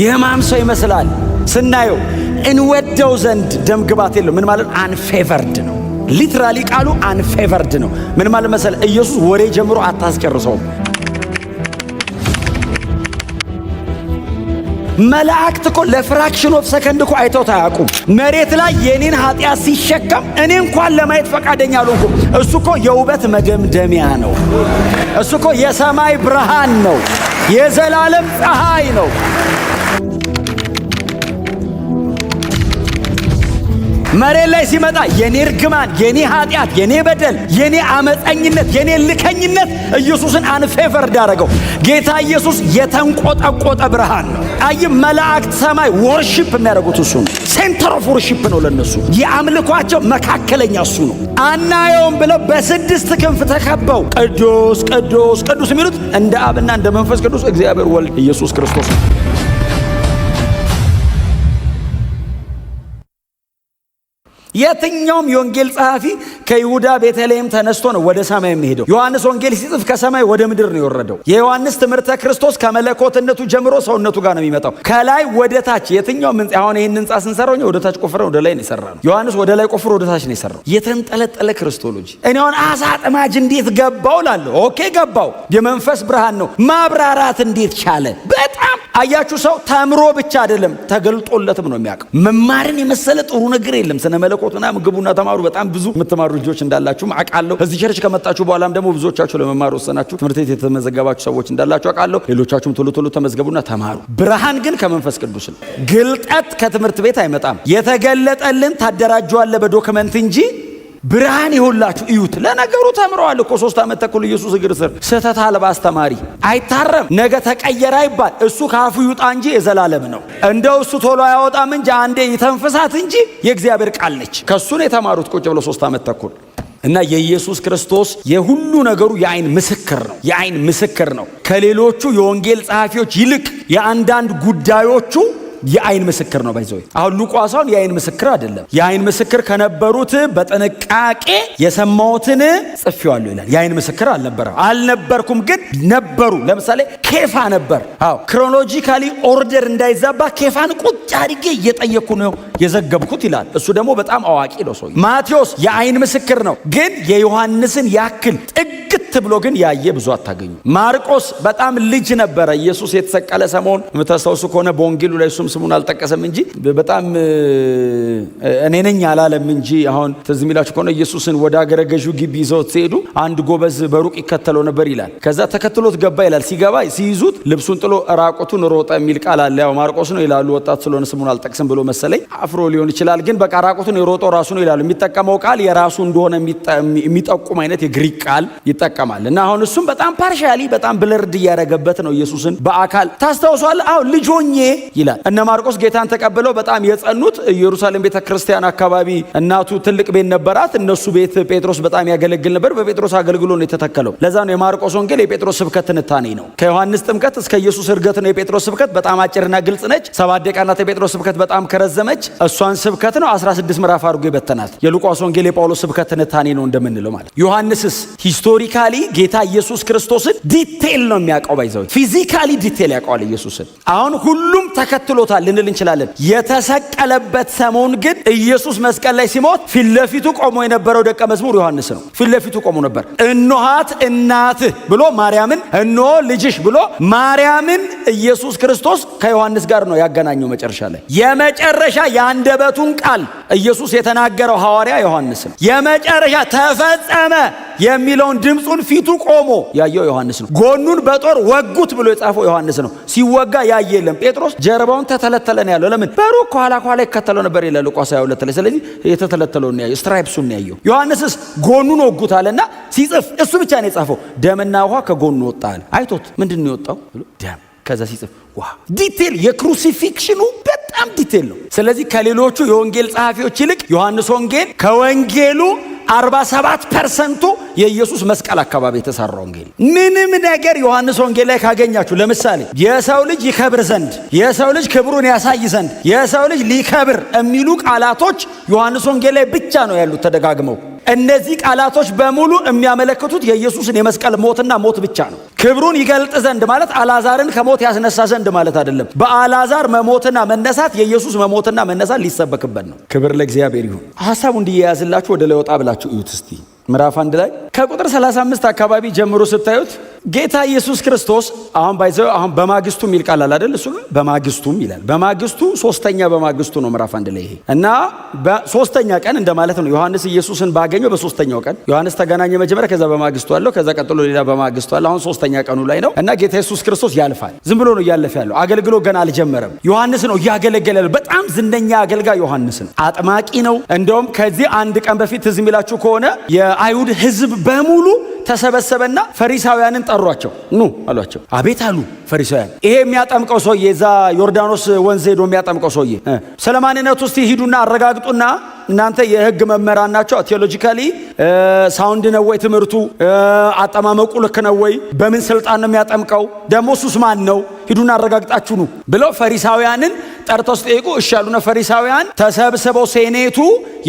የማም ሰው ይመስላል ስናየው እንወደው ዘንድ ደም ግባት የለው። ምን ማለት አንፌቨርድ ነው። ሊትራሊ ቃሉ አንፌቨርድ ነው። ምን ማለት መሰለ ኢየሱስ ወሬ ጀምሮ አታስጨርሰው። መላእክት እኮ ለፍራክሽን ኦፍ ሰከንድ እኮ አይተውት አያውቁም። መሬት ላይ የኔን ኃጢአት ሲሸከም እኔ እንኳን ለማየት ፈቃደኛ አልሆንኩም። እሱ እኮ የውበት መደምደሚያ ነው። እሱ እኮ የሰማይ ብርሃን ነው። የዘላለም ፀሐይ ነው። መሬት ላይ ሲመጣ የኔ እርግማን፣ የኔ ኃጢአት፣ የኔ በደል፣ የኔ አመፀኝነት፣ የኔ ልከኝነት ኢየሱስን አንፌቨርድ አደረገው። ጌታ ኢየሱስ የተንቆጠቆጠ ብርሃን ነው። አይ መላእክት ሰማይ ወርሺፕ የሚያደርጉት እሱ ነው። ሴንተር ኦፍ ወርሺፕ ነው ለነሱ። የአምልኳቸው መካከለኛ እሱ ነው። አናየውም ብለው በስድስት ክንፍ ተከበው ቅዱስ ቅዱስ ቅዱስ የሚሉት እንደ አብና እንደ መንፈስ ቅዱስ እግዚአብሔር ወልድ ኢየሱስ ክርስቶስ ነው። የትኛውም የወንጌል ጸሐፊ ከይሁዳ ቤተልሔም ተነስቶ ነው ወደ ሰማይ የሚሄደው። ዮሐንስ ወንጌል ሲጽፍ ከሰማይ ወደ ምድር ነው የወረደው። የዮሐንስ ትምህርተ ክርስቶስ ከመለኮትነቱ ጀምሮ ሰውነቱ ጋር ነው የሚመጣው። ከላይ ወደ ታች የትኛውም ህንጻ አሁን ይሄን ህንጻ ስንሰራው ወደ ታች ቆፍረን ወደ ላይ ነው የሰራነው። ዮሐንስ ወደ ላይ ቆፍሮ ወደ ታች ነው የሰራው። የተንጠለጠለ ክርስቶሎጂ። እኔ አሁን አሳ አጥማጅ እንዴት ገባው ላለሁ። ኦኬ ገባው፣ የመንፈስ ብርሃን ነው። ማብራራት እንዴት ቻለ? በጣም አያችሁ፣ ሰው ተምሮ ብቻ አይደለም ተገልጦለትም ነው የሚያውቀው። መማርን የመሰለ ጥሩ ነገር የለም። ስነ መለኮትና ምግቡና ተማሩ። በጣም ብዙ የምትማሩ ልጆች እንዳላችሁ አውቃለሁ። እዚህ ቸርች ከመጣችሁ በኋላም ደግሞ ብዙዎቻችሁ ለመማር ወሰናችሁ ትምህርት ቤት የተመዘገባችሁ ሰዎች እንዳላችሁ አውቃለሁ። ሌሎቻችሁም ቶሎ ቶሎ ተመዝገቡና ተማሩ። ብርሃን ግን ከመንፈስ ቅዱስ ነው። ግልጠት ከትምህርት ቤት አይመጣም። የተገለጠልን ታደራጀዋለህ በዶክመንት እንጂ ብርሃን ይሁላችሁ እዩት። ለነገሩ ተምረዋል እኮ 3 ዓመት ተኩል ኢየሱስ እግር ስር ስህተት አልባ አስተማሪ አይታረም። ነገ ተቀየረ አይባል። እሱ ካፉ ይውጣ እንጂ የዘላለም ነው። እንደው እሱ ቶሎ አያወጣም እንጂ አንዴ ይተንፍሳት እንጂ የእግዚአብሔር ቃል ነች። ከሱ ነው የተማሩት ቁጭ ብሎ 3 ዓመት ተኩል። እና የኢየሱስ ክርስቶስ የሁሉ ነገሩ የአይን ምስክር ነው። የአይን ምስክር ነው። ከሌሎቹ የወንጌል ጸሐፊዎች ይልቅ የአንዳንድ ጉዳዮቹ የአይን ምስክር ነው። ባይዘው አሁን ሉቃስን የአይን ምስክር አይደለም። የአይን ምስክር ከነበሩት በጥንቃቄ የሰማሁትን ጽፌዋለሁ ይላል። የአይን ምስክር አልነበርኩም ግን ነበሩ። ለምሳሌ ኬፋ ነበር። አዎ ክሮኖሎጂካሊ ኦርደር እንዳይዛባ ኬፋን ቁጭ አድርጌ እየጠየቅኩ ነው የዘገብኩት ይላል። እሱ ደግሞ በጣም አዋቂ ነው ሰው። ማቴዎስ የአይን ምስክር ነው ግን የዮሐንስን ያክል ጥግት ብሎ ግን ያየ ብዙ አታገኙ። ማርቆስ በጣም ልጅ ነበረ። ኢየሱስ የተሰቀለ ሰሞን የምታስታውሱ ከሆነ በወንጌሉ ላይ ስሙን አልጠቀሰም እንጂ በጣም እኔ ነኝ አላለም እንጂ። አሁን ትዝ የሚላችሁ ከሆነ ኢየሱስን ወደ አገረ ገዡ ግቢ ይዘውት ሲሄዱ አንድ ጎበዝ በሩቅ ይከተለው ነበር ይላል። ከዛ ተከትሎት ገባ ይላል። ሲገባ ሲይዙት ልብሱን ጥሎ ራቁቱን ሮጠ የሚል ቃል አለ። ያው ማርቆስ ነው ይላሉ። ወጣት ስለሆነ ስሙን አልጠቅስም ብሎ መሰለኝ አፍሮ ሊሆን ይችላል። ግን በቃ ራቁቱን የሮጠው ራሱ ነው ይላሉ። የሚጠቀመው ቃል የራሱ እንደሆነ የሚጠቁም አይነት የግሪክ ቃል ይጠቀማል። እና አሁን እሱም በጣም ፓርሻሊ በጣም ብለርድ እያደረገበት ነው ኢየሱስን በአካል ታስታውሷል። አዎ ልጆኜ ይላል። እነ ማርቆስ ጌታን ተቀብለው በጣም የጸኑት ኢየሩሳሌም ቤተክርስቲያን አካባቢ እናቱ ትልቅ ቤት ነበራት። እነሱ ቤት ጴጥሮስ በጣም ያገለግል ነበር። በጴጥሮስ አገልግሎ ነው የተተከለው። ለዛ ነው የማርቆስ ወንጌል የጴጥሮስ ስብከት ትንታኔ ነው። ከዮሐንስ ጥምቀት እስከ ኢየሱስ እርገት ነው የጴጥሮስ ስብከት። በጣም አጭርና ግልጽ ነች። 7 ደቂቃ ናት የጴጥሮስ ስብከት። በጣም ከረዘመች እሷን ስብከት ነው 16 ምዕራፍ አድርጎ ይበተናት። የሉቃስ ወንጌል የጳውሎስ ስብከት ትንታኔ ነው እንደምንለው ማለት። ዮሐንስስ ሂስቶሪካሊ ጌታ ኢየሱስ ክርስቶስን ዲቴል ነው የሚያውቀው። ባይዘው ፊዚካሊ ዲቴል ያውቀዋል ኢየሱስን። አሁን ሁሉም ተከትሎታል ልንል እንችላለን። የተሰቀለበት ሰሞን ግን ኢየሱስ መስቀል ላይ ሲሞት ፊት ለፊቱ ቆሞ የነበረው ደቀ መዝሙር ዮሐንስ ነው። ፊት ለፊቱ ቆሞ ነበር። እነኋት እናትህ ብሎ ማርያምን፣ እነሆ ልጅሽ ብሎ ማርያምን ኢየሱስ ክርስቶስ ከዮሐንስ ጋር ነው ያገናኘው። መጨረሻ ላይ የመጨረሻ የአንደበቱን ቃል ኢየሱስ የተናገረው ሐዋርያ ዮሐንስ ነው። የመጨረሻ ተፈጸመ የሚለውን ድምፁን ፊቱ ቆሞ ያየው ዮሐንስ ነው። ጎኑን በጦር ወጉት ብሎ የጻፈው ዮሐንስ ነው። ሲወጋ ያየ የለም። ጴጥሮስ ጀርባውን ተተለተለ ነው ያለው። ለምን በሩቅ ኋላ ይከተለው ነበር ይላል ሉቃስ 22 ላይ። ስለዚህ የተተለተለው ነው ያየው፣ ስትራይፕሱን ነው ያየው። ዮሐንስስ ጎኑን ወጉት አለና ሲጽፍ እሱ ብቻ ነው የጻፈው ደምና ውሃ ከጎኑ ወጣ አለ። አይቶት ምንድን ነው የወጣው ብሎ ደም። ከዛ ሲጽፍ ዋ ዲቴል የክሩሲፊክሽኑ በጣም ዲቴል ነው። ስለዚህ ከሌሎቹ የወንጌል ጸሐፊዎች ይልቅ ዮሐንስ ወንጌል ከወንጌሉ 47% የኢየሱስ መስቀል አካባቢ የተሰራ ወንጌል። ምንም ነገር ዮሐንስ ወንጌል ላይ ካገኛችሁ ለምሳሌ የሰው ልጅ ይከብር ዘንድ፣ የሰው ልጅ ክብሩን ያሳይ ዘንድ፣ የሰው ልጅ ሊከብር የሚሉ ቃላቶች ዮሐንስ ወንጌል ላይ ብቻ ነው ያሉት ተደጋግመው። እነዚህ ቃላቶች በሙሉ የሚያመለክቱት የኢየሱስን የመስቀል ሞትና ሞት ብቻ ነው። ክብሩን ይገልጥ ዘንድ ማለት አልዓዛርን ከሞት ያስነሳ ዘንድ ማለት አይደለም። በአልዓዛር መሞትና መነሳት የኢየሱስ መሞትና መነሳት ሊሰበክበት ነው። ክብር ለእግዚአብሔር ይሁን። ሐሳቡ እንዲያያዝላችሁ ወደ ላይ ወጣ ብላችሁ እዩት እስቲ። ምዕራፍ 1 ላይ ከቁጥር 35 አካባቢ ጀምሮ ስታዩት ጌታ ኢየሱስ ክርስቶስ አሁን በማግስቱ የሚል ቃል አለ አይደል? እሱ በማግስቱም ይላል። በማግስቱ ሶስተኛ በማግስቱ ነው ምዕራፍ 1 ላይ ይሄ እና በሶስተኛ ቀን እንደማለት ነው። ዮሐንስ ኢየሱስን ባገኘው በሶስተኛው ቀን ዮሐንስ ተገናኘ መጀመሪያ፣ ከዛ በማግስቱ አለው፣ ከዛ ቀጥሎ ሌላ በማግስቱ አለ። አሁን ሶስተኛ ቀኑ ላይ ነው እና ጌታ ኢየሱስ ክርስቶስ ያልፋል። ዝም ብሎ ነው እያለፈ ያለው። አገልግሎት ገና አልጀመረም። ዮሐንስ ነው እያገለገለ ያለው። በጣም ዝነኛ አገልጋይ ዮሐንስ ነው። አጥማቂ ነው። እንደውም ከዚህ አንድ ቀን በፊት ትዝ የሚላችሁ ከሆነ የአይሁድ ሕዝብ በሙሉ ተሰበሰበና ፈሪሳውያንን ጠሯቸው። ኑ አሏቸው። አቤት አሉ ፈሪሳውያን። ይሄ የሚያጠምቀው ሰውዬ እዛ ዮርዳኖስ ወንዝ ሄዶ የሚያጠምቀው ሰውዬ ስለ ማንነቱ እስቲ ሂዱና አረጋግጡና እናንተ የሕግ መምህራን ናቸው፣ ቴዎሎጂካሊ ሳውንድ ነው ወይ ትምህርቱ? አጠማመቁ ልክ ነው ወይ? በምን ስልጣን ነው የሚያጠምቀው? ደግሞ እሱስ ማን ነው? ሂዱና አረጋግጣችሁ ኑ ብለው ፈሪሳውያንን ጠርተው ሲጠይቁ እሺ አሉና ፈሪሳውያን ተሰብስበው ሴኔቱ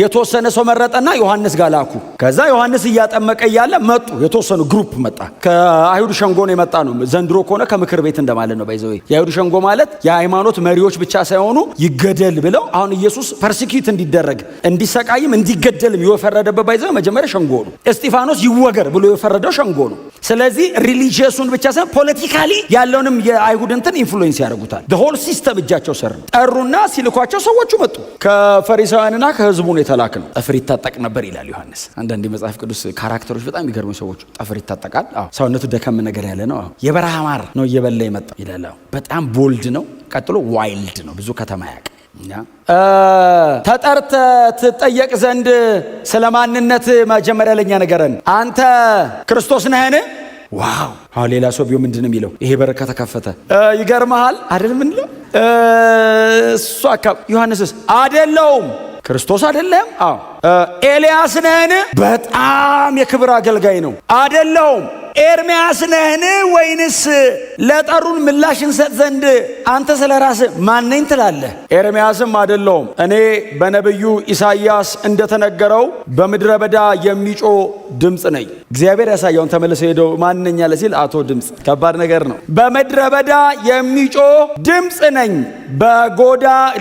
የተወሰነ ሰው መረጠና ዮሐንስ ጋር ላኩ። ከዛ ዮሐንስ እያጠመቀ እያለ መጡ። የተወሰኑ ግሩፕ መጣ። ከአይሁድ ሸንጎ ነው የመጣ ነው። ዘንድሮ ከሆነ ከምክር ቤት እንደማለት ነው። ባይዘው የአይሁድ ሸንጎ ማለት የሃይማኖት መሪዎች ብቻ ሳይሆኑ ይገደል ብለው አሁን ኢየሱስ ፐርሲኪዩት እንዲደረግ እንዲሰቃይም እንዲገደልም የፈረደበት ባይዘው መጀመሪያ ሸንጎ ነው። እስጢፋኖስ ይወገር ብሎ የፈረደው ሸንጎ ነው። ስለዚህ ሪሊጂየሱን ብቻ ሳይሆን ፖለቲካሊ ያለውንም የአይሁድ እንትን ኢንፍሉዌንስ ያደርጉታል። ሆል ሲስተም እጃቸው ስር ነው። ጠሩና ሲልኳቸው ሰዎቹ መጡ። ከፈሪሳውያንና ከህዝቡ ነው የተላከ ነው። ጠፍር ይታጠቅ ነበር ይላል ዮሐንስ። አንዳንድ የመጽሐፍ ቅዱስ ካራክተሮች በጣም የሚገርሙ ሰዎች። ጠፍር ይታጠቃል። ሰውነቱ ደከም ነገር ያለ ነው። የበረሃ ማር ነው እየበላ የመጣ ይላል። በጣም ቦልድ ነው። ቀጥሎ ዋይልድ ነው። ብዙ ከተማ ያውቅ ተጠርተ ትጠየቅ ዘንድ ስለ ማንነት መጀመሪያ ለኛ ነገረን። አንተ ክርስቶስ ነህን? ዋው! አሁን ሌላ ሰው ቢሆን ምንድን ነው የሚለው? ይሄ በር ከተከፈተ ይገርመሃል አይደል? ምን ነው እሱ ዮሐንስስ አይደለውም ክርስቶስ አይደለም። ኤልያስ ነህን? በጣም የክብር አገልጋይ ነው። አይደለውም። ኤርምያስ ነህን? ወይንስ ለጠሩን ምላሽ እንሰጥ ዘንድ አንተ ስለ ራስህ ማን ነኝ ትላለህ? ኤርምያስም አይደለውም፣ እኔ በነቢዩ ኢሳይያስ እንደተነገረው በምድረ በዳ የሚጮህ ድምፅ ነኝ። እግዚአብሔር ያሳየውን ተመልሶ ሄደው ማን ነኝ አለ ሲል አቶ ድምፅ ከባድ ነገር ነው። በምድረ በዳ የሚጮህ ድምፅ ነኝ።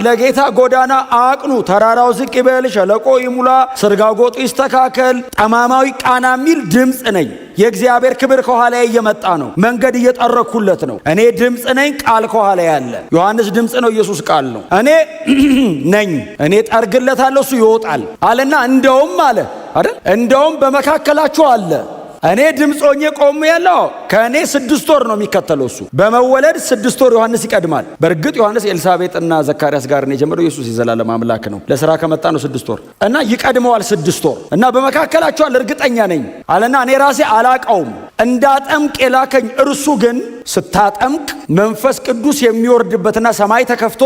ለጌታ ጎዳና አቅኑ፣ ተራራው ዝቅ ይበል፣ ሸለቆ ይሙላ፣ ስርጋጎጡ ይስተካከል፣ ጠማማዊ ቃና የሚል ድምፅ ነኝ። የእግዚአብሔር ክብር ከኋላ እየመጣ ነው። መንገድ እየጠረኩለት ነው። እኔ ድምፅ ነኝ፣ ቃል ከኋላ ያለ። ዮሐንስ ድምፅ ነው፣ ኢየሱስ ቃል ነው። እኔ ነኝ፣ እኔ ጠርግለታለሁ፣ እሱ ይወጣል አለና እንደውም አለ አይደል? እንደውም በመካከላችሁ አለ። እኔ ድምፅ ሆኜ ቆሜ ያለው ከእኔ 6 ወር ነው የሚከተለው። እሱ በመወለድ 6 ወር ዮሐንስ ይቀድማል። በእርግጥ ዮሐንስ ኤልሳቤጥና ዘካርያስ ጋር ነው የጀመረው። ኢየሱስ የዘላለም አምላክ ነው። ለሥራ ከመጣ ነው 6 ወር እና ይቀድመዋል 6 ወር እና በመካከላችሁ አለ፣ እርግጠኛ ነኝ አለና እኔ ራሴ አላቀውም፣ እንዳጠምቅ የላከኝ እርሱ ግን ስታጠምቅ መንፈስ ቅዱስ የሚወርድበትና ሰማይ ተከፍቶ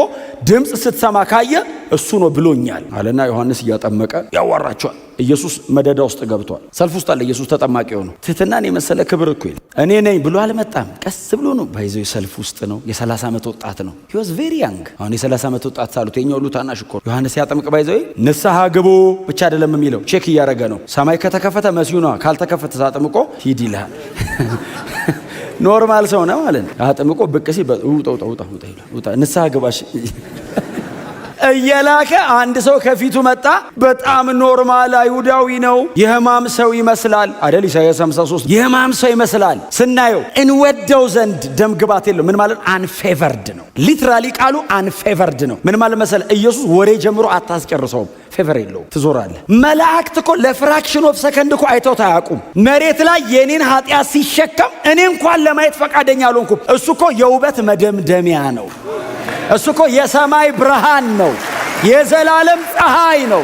ድምፅ ስትሰማ ካየ እሱ ነው ብሎኛል አለና ዮሐንስ እያጠመቀ ያዋራቸዋል። ኢየሱስ መደዳ ውስጥ ገብቷል። ሰልፍ ውስጥ አለ። ኢየሱስ ተጠማቂ ሆኖ ትህትናን የመሰለ ክብር እኮ እኔ ነኝ ብሎ አልመጣም። ቀስ ብሎ ነው ባይዘው። ሰልፍ ውስጥ ነው። የ30 ዓመት ወጣት ነው። he was very young። አሁን የ30 ዓመት ወጣት ሳሉት የኛው ሁሉ ታናሽ እኮ ዮሐንስ ያጠምቅ ባይዘው። ንስሐ ግቡ ብቻ አይደለም የሚለው፣ ቼክ እያደረገ ነው። ሰማይ ከተከፈተ መሲሁ ነው፣ ካልተከፈተ ሳጥምቆ ሂድ ይልሃል። ኖርማል ሰው ነው ማለት ነው። አጥምቆ ብቅ ሲል ውጣ ንስሐ ግባሽ እየላከ አንድ ሰው ከፊቱ መጣ። በጣም ኖርማል አይሁዳዊ ነው። የሕማም ሰው ይመስላል አይደል? ኢሳይያስ 53 የሕማም ሰው ይመስላል። ስናየው እንወደው ዘንድ ደም ግባት የለው። ምን ማለት አንፌቨርድ ነው። ሊትራሊ ቃሉ አንፌቨርድ ነው። ምን ማለት መሰለ? ኢየሱስ ወሬ ጀምሮ አታስጨርሰውም። ፌቨር የለው፣ ትዞራለህ። መላእክት እኮ ለፍራክሽን ኦፍ ሰከንድ እኮ አይተውት አያውቁም። መሬት ላይ የኔን ኃጢአት ሲሸከም እኔ እንኳን ለማየት ፈቃደኛ አልሆንኩም። እሱ እኮ የውበት መደምደሚያ ነው። እሱ እኮ የሰማይ ብርሃን ነው። የዘላለም ፀሐይ ነው።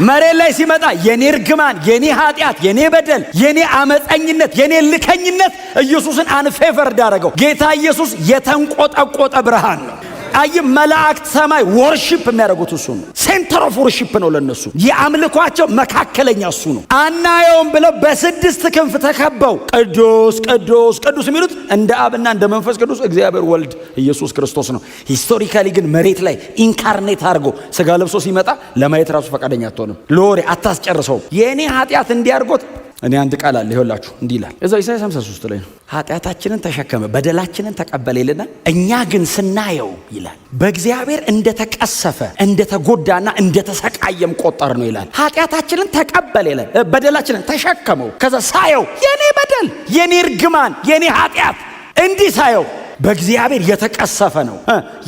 መሬት ላይ ሲመጣ የኔ እርግማን፣ የኔ ኃጢአት፣ የኔ በደል፣ የኔ አመፀኝነት፣ የኔ ልከኝነት ኢየሱስን አንፌቨርድ አደረገው። ጌታ ኢየሱስ የተንቆጠቆጠ ብርሃን ነው። አይ መላእክት ሰማይ ወርሺፕ የሚያደርጉት እሱ ነው። ሴንተር ኦፍ ወርሺፕ ነው ለነሱ። የአምልኳቸው መካከለኛ እሱ ነው። አናየውም ብለው በስድስት ክንፍ ተከበው ቅዱስ ቅዱስ ቅዱስ የሚሉት እንደ አብና እንደ መንፈስ ቅዱስ እግዚአብሔር ወልድ ኢየሱስ ክርስቶስ ነው። ሂስቶሪካሊ ግን መሬት ላይ ኢንካርኔት አድርጎ ስጋ ለብሶ ሲመጣ ለማየት ራሱ ፈቃደኛ አትሆንም። ለወሬ አታስጨርሰው። የእኔ ኃጢአት እንዲያርጎት እኔ አንድ ቃል አለ ይኸውላችሁ እንዲህ ይላል እዛው ኢሳይያስ 53 ላይ ነው። ኃጢአታችንን ተሸከመ በደላችንን ተቀበለ ይልና እኛ ግን ስናየው ይላል በእግዚአብሔር እንደተቀሰፈ እንደተጎዳና እንደተሰቃየም ቆጠር ነው ይላል። ኃጢአታችንን ተቀበለ ይላል፣ በደላችንን ተሸከመው። ከዛ ሳየው የኔ በደል የኔ እርግማን የኔ ኃጢአት እንዲህ ሳየው በእግዚአብሔር የተቀሰፈ ነው፣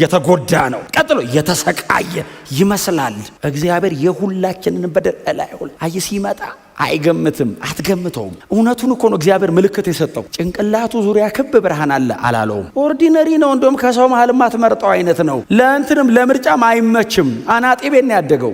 የተጎዳ ነው፣ ቀጥሎ የተሰቃየ ይመስላል። እግዚአብሔር የሁላችንን በደል እላዩ ላይ ሲመጣ አይገምትም፣ አትገምተውም። እውነቱን እኮ ነው እግዚአብሔር ምልክት የሰጠው። ጭንቅላቱ ዙሪያ ክብ ብርሃን አለ አላለውም። ኦርዲነሪ ነው፣ እንደውም ከሰው መሃል ማትመርጠው አይነት ነው። ለእንትንም ለምርጫም አይመችም። አናጤ ቤት ነው ያደገው።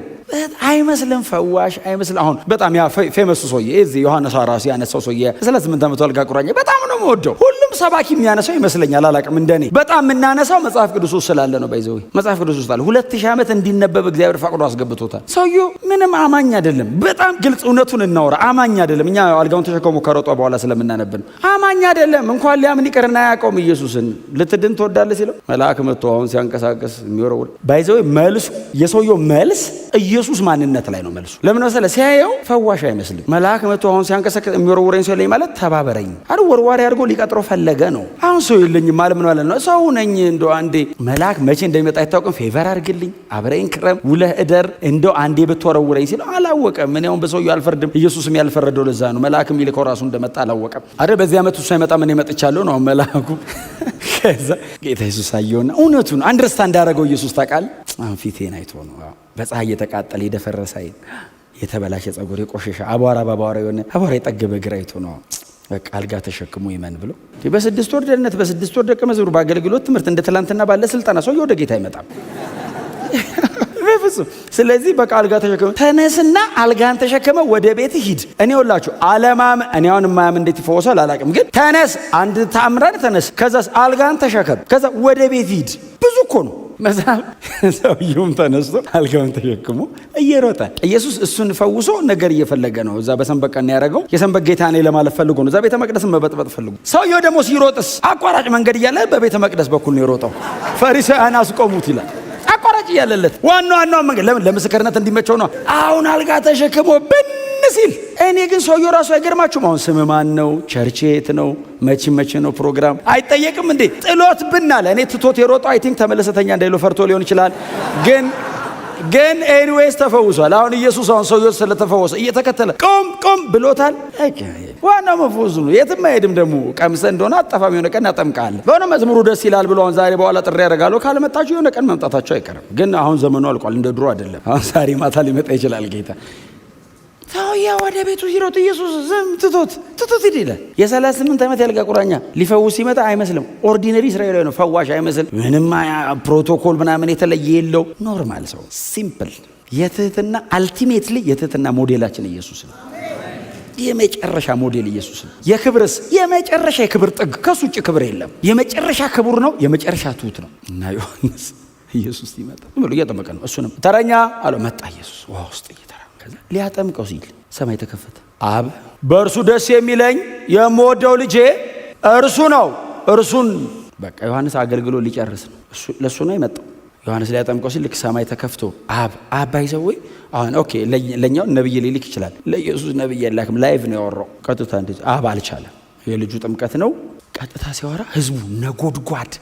አይመስልም፣ ፈዋሽ አይመስልም። አሁን በጣም ያ ፌመሱ ሰውዬ እዚህ ዮሐንስ ራሱ ያነሳው ሰውዬ 38 ዓመቱ አልጋ ቁራኛ በጣም ነው የምወደው። ሁሉም ሰባኪ የሚያነሳው ይመስለኛል፣ አላውቅም። እንደኔ በጣም የምናነሳው መጽሐፍ ቅዱስ ውስጥ ስላለ ነው። ባይዘው መጽሐፍ ቅዱስ ውስጥ አለ። 2000 ዓመት እንዲነበብ እግዚአብሔር ፈቅዶ አስገብቶታል። ሰውዬው ምንም አማኝ አይደለም። በጣም ግልጽ እውነቱን እናወራ። አማኝ አይደለም። እኛ አልጋውን ተሸከሙ ከሮጧ በኋላ ስለምናነብን አማኝ አይደለም። እንኳን ሊያምን ይቀርና ያውቀውም ኢየሱስን። ልትድን ትወዳለህ ሲለው መልአክ መጥቶ አሁን ሲያንቀሳቀስ የሚወረውር ባይዘው መልሱ የሰውዬው መልስ ኢየሱስ ማንነት ላይ ነው መልሱ። ለምን መሰለህ? ሲያየው ፈዋሽ አይመስልም። መልአክ መጥቶ አሁን ሲያንቀሳቀስ የሚወረውረኝ ሰው የለኝ ማለት ተባበረኝ አረ ወርዋሪ አድርጎ ሊቀጥረው ፈለገ ነው። አሁን ሰው የለኝም ማለት ምን ማለት ነው? ሰው ነኝ። እንደው አንዴ መልአክ መቼ እንደሚመጣ አይታወቅም። ፌቨር አድርግልኝ፣ አብረኝ ክረም፣ ውለህ እደር፣ እንደው አንዴ ብትወረውረኝ ሲለው አላወቀም። ምን ያውን በሰውየው አልፈርድም። ኢየሱስም ያልፈረደው ለዛ ነው። መልአክ የሚልከው ራሱ እንደመጣ አላወቀም። አረ በዚህ ዓመት እሱ አይመጣ ምን መጥቻለሁ ነው መልአኩ። ከዛ ጌታ ኢየሱስ አየውና እውነቱን አንደርስታንድ አደረገው። ኢየሱስ ታውቃለህ አሁን ፊቴን አይቶ ነው በፀሐይ የተቃጠለ የደፈረሰ አይን የተበላሸ ጸጉር የቆሸሸ አቧራ በአቧራ የሆነ አቧራ የጠገበ እግር አይቶ ነው በቃ አልጋ ተሸክሞ ይመን ብሎ በ6 ወር ደህንነት በ6 ወር ደቀ መዝሙር በአገልግሎት ትምህርት እንደ ትላንትና ባለ ስልጣና ሰው ወደ ጌታ አይመጣም በፍጹም። ስለዚህ በቃ አልጋ ተሸክመ ተነስና አልጋን ተሸክመ ወደ ቤት ሂድ። እኔ ሁላችሁ አለማም እኔ አሁን ማያም እንዴት ይፈወሳል አላውቅም፣ ግን ተነስ፣ አንድ ታምራን ተነስ፣ ከዛስ አልጋን ተሸከም፣ ከዛ ወደ ቤት ሂድ። ብዙ እኮ ነው መጽሐፍ። ሰውየውም ተነስቶ አልጋውን ተሸክሞ እየሮጠ ኢየሱስ እሱን ፈውሶ ነገር እየፈለገ ነው። እዛ በሰንበት ቀን ያደረገው የሰንበት ጌታ ነኝ ለማለት ፈልጎ ነው። እዛ ቤተ መቅደስን መበጥበጥ ፈልጎ። ሰውየው ደግሞ ሲሮጥስ አቋራጭ መንገድ እያለ በቤተ መቅደስ በኩል ነው የሮጠው። ፈሪሳውያን አስቆሙት ይላል። አቋራጭ እያለለት ዋናው መንገድ ለምን? ለምስክርነት እንዲመቸው ነው። አሁን አልጋ ተሸክሞ ብን ሲል እኔ ግን ሰውየው ራሱ አይገርማችሁም? አሁን ስም ማን ነው? ቸርች የት ነው? መቼ ነው ፕሮግራም አይጠየቅም እንዴ? ጥሎት ብናለ እኔ ትቶት የሮጠው አይ ቲንክ ተመለሰተኛ እንዳይለው ፈርቶ ሊሆን ይችላል። ግን ኤኒዌይስ ተፈውሷል። አሁን ኢየሱስ አሁን ሰውየው ስለተፈወሰ እየተከተለ ቆም ብሎታል። ዋናው መፈወሱ ነው። የትም አይሄድም። ደግሞ ቀምሰ እንደሆነ አጠፋም የሆነ ቀን ያጠምቃል። በሆነ መዝሙሩ ደስ ይላል ብሎ አሁን ዛሬ በኋላ ጥሪ ያደርጋለሁ ካልመጣችሁ የሆነ ቀን መምጣታቸው አይቀርም። ግን አሁን ዘመኑ አልቋል፣ እንደ ድሮ አይደለም። አሁን ዛሬ ማታ ሊመጣ ይችላል ጌታ። ሰውዬ ወደ ቤቱ ሲሮጥ ኢየሱስ ዝም ትቶት ይላል። የ38 ዓመት ያልጋ ቁራኛ ሊፈውስ ሲመጣ አይመስልም። ኦርዲነሪ እስራኤላዊ ነው፣ ፈዋሽ አይመስል። ምንም ፕሮቶኮል ምናምን የተለየ የለው። ኖርማል ሰው ሲምፕል። የትህትና አልቲሜትሊ የትህትና ሞዴላችን ኢየሱስ ነው። የመጨረሻ ሞዴል ኢየሱስ ነው። የክብርስ የመጨረሻ የክብር ጥግ፣ ከሱ ውጭ ክብር የለም። የመጨረሻ ክቡር ነው፣ የመጨረሻ ትሁት ነው። እና ዮሐንስ ኢየሱስ ሲመጣ ብሎ እየጠመቀ ነው። እሱንም ተረኛ አለው። መጣ ኢየሱስ ውሃ ውስጥ ሊያጠምቀው ሲል ሰማይ ተከፈተ። አብ በእርሱ ደስ የሚለኝ የምወደው ልጄ እርሱ ነው። እርሱን በቃ ዮሐንስ አገልግሎ ሊጨርስ ነው። ለእሱ ነው የመጣው። ዮሐንስ ሊያጠምቀው ሲል ልክ ሰማይ ተከፍቶ አብ ባይዘው ወይ አሁን ኦኬ ለኛው ነብይ ሊልክ ይችላል። ለኢየሱስ ነብይ የላክም። ላይቭ ነው ያወራው። ቀጥታ እንደዚህ አብ አልቻለም። የልጁ ጥምቀት ነው። ቀጥታ ሲያወራ ህዝቡ ነጎድጓድ።